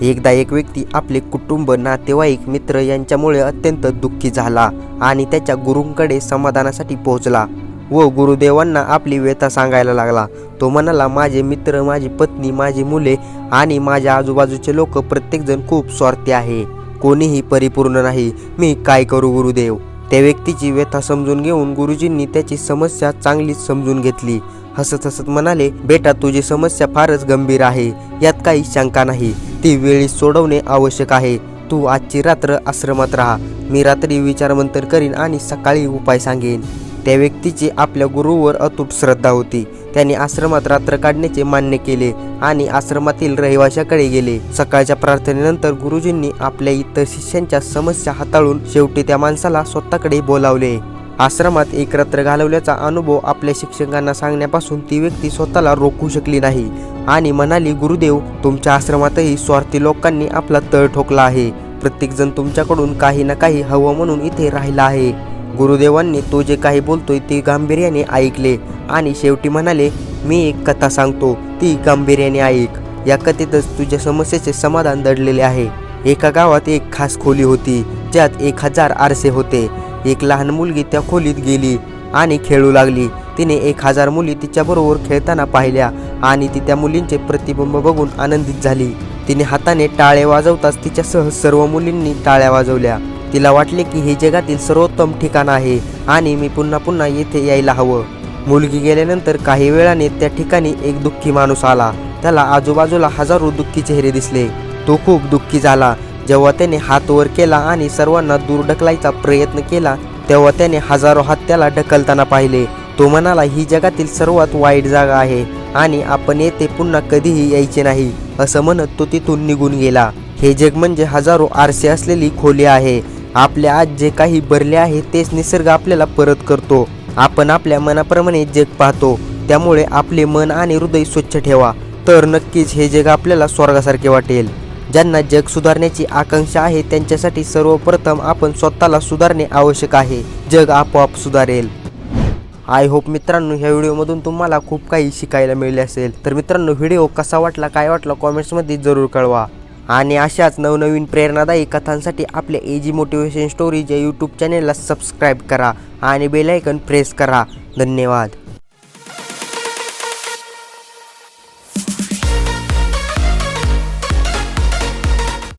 एकदा एक व्यक्ती आपले कुटुंब, नातेवाईक, मित्र यांच्यामुळे अत्यंत दुःखी झाला आणि त्याच्या गुरूंकडे समाधानासाठी पोहोचला व गुरुदेवांना आपली व्यथा सांगायला लागला. तो म्हणाला, माझे मित्र, माझी पत्नी, माझी मुले आणि माझ्या आजूबाजूचे लोक प्रत्येकजण खूप स्वार्थी आहे. कोणीही परिपूर्ण नाही. मी काय करू गुरुदेव? त्या व्यक्तीची व्यथा समजून घेऊन गुरुजींनी त्याची समस्या चांगलीच समजून घेतली. हसत हसत म्हणाले, बेटा, तुझी समस्या फारच गंभीर आहे, यात काही शंका नाही. ती वेळी सोडवणे आवश्यक आहे. तू आजची रात्र आश्रमात राहा. मी रात्री विचारमंथन करीन आणि सकाळी उपाय सांगेन. त्या व्यक्तीची आपल्या गुरुवर अतूट श्रद्धा होती. त्याने आश्रमात रात्र काढण्याचे मान्य केले आणि आश्रमातील रहिवाशाकडे गेले. सकाळच्या प्रार्थनेनंतर गुरुजींनी आपल्या इतर शिष्यांच्या समस्या हाताळून शेवटी त्या माणसाला स्वतःकडे बोलावले. आश्रमात एक रात्र घालवल्याचा अनुभव आपल्या शिक्षकांना सांगण्यापासून ती व्यक्ती स्वतःला रोखू शकली नाही आणि म्हणाली, गुरुदेव, तुमच्या आश्रमातही स्वार्थी लोकांनी आपला तळ ठोकला आहे. प्रत्येकजण तुमच्याकडून काही ना काही हवं म्हणून इथे राहिला आहे. गुरुदेवांनी तो जे काही बोलतोय ते गांभीर्याने ऐकले आणि शेवटी म्हणाले, मी एक कथा सांगतो, ती गांभीर्याने ऐक. या कथेतच तुझ्या समस्येचे समाधान दडलेले आहे. एका गावात एक खास खोली होती, ज्यात 1000 आरसे होते. एक लहान मुलगी त्या खोलीत गेली आणि खेळू लागली. तिने 1000 मुली तिच्याबरोबर खेळताना पाहिल्या आणि ती त्या मुलींचे प्रतिबिंब बघून आनंदित झाली. तिने हाताने टाळे वाजवताच तिच्यासह सर्व मुलींनी टाळ्या वाजवल्या. तिला वाटले की हे जगातील सर्वोत्तम ठिकाण आहे आणि मी पुन्हा पुन्हा येथे यायला हवं. मुलगी गेल्यानंतर काही वेळाने त्या ठिकाणी एक दुःखी माणूस आला. त्याला आजूबाजूला हजारो दुःखी चेहरे दिसले. तो खूप दुःखी झाला. जेव्हा त्याने हात वर केला आणि सर्वांना दूर ढकलायचा प्रयत्न केला, तेव्हा त्याने हजारो हात त्याला ढकलताना पाहिले. तो म्हणाला, ही जगातील सर्वात वाईट जागा आहे आणि आपण येथे पुन्हा कधीही यायचे नाही. असं म्हणत तो तिथून निघून गेला. हे जग म्हणजे हजारो आरसे असलेली खोली आहे. आपल्या आज जे काही भरले आहे तेच निसर्ग आपल्याला परत करतो. आपण आपल्या मनाप्रमाणे जग पाहतो. त्यामुळे आपले मन आणि हृदय स्वच्छ ठेवा, तर नक्कीच हे जग आपल्याला स्वर्गासारखे वाटेल. ज्यांना जग सुधारण्याची आकांक्षा आहे त्यांच्यासाठी सर्वप्रथम आपण स्वतःला सुधारणे आवश्यक आहे. जग आपोआप सुधारेल. आय होप मित्रांनो, ह्या व्हिडिओमधून तुम्हाला खूप काही शिकायला मिळाले असेल. तर मित्रांनो, व्हिडिओ कसा वाटला, काय वाटलं, कॉमेंट्समध्ये जरूर कळवा. आणि अशाच नवनवीन प्रेरणादायी कथांसाठी आपल्या एजी मोटिवेशन स्टोरीज या यूट्यूब चॅनेलला सबस्क्राईब करा आणि बेल आयकॉन प्रेस करा. धन्यवाद.